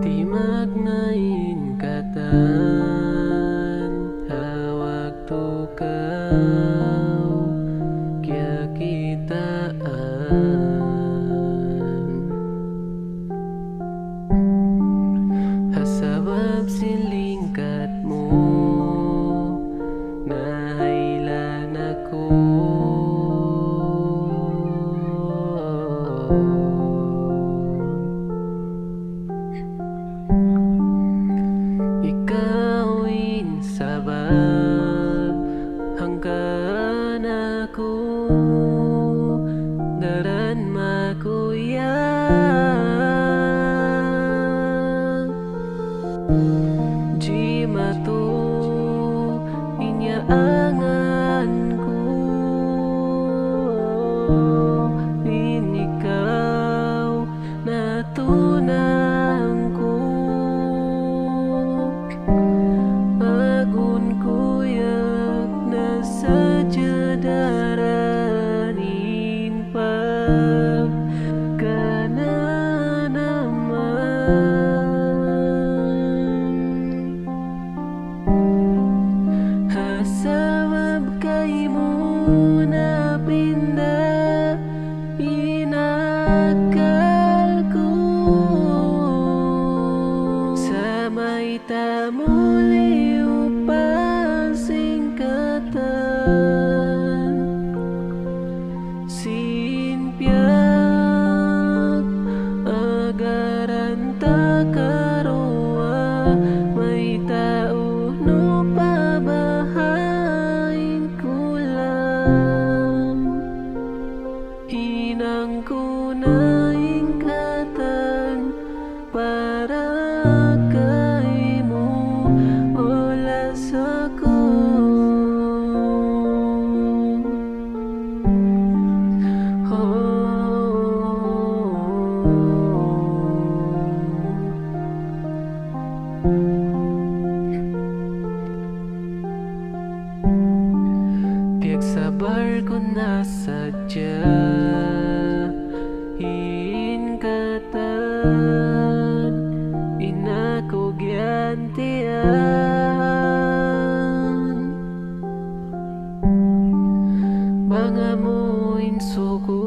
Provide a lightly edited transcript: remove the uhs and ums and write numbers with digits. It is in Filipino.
Timag ngayon katan hawag tukaw kaya kitaan hasabab silingkat mo nahailan ako. Ikawin sabab hanggan ako daran makuya di matu inyaangan ko inikaw natunang ko agun kuyak nasadya daranin pag kana naman hasabab kay mo napinda inakal ko sa may tamuli upang singkatan sinpiak agaran takaroa may tao no pabahain kulang hinang ko na ingkatan para kay mo olas ako. Tiyak sabar ko na sadya hinkatan inako giantian bangamuin suko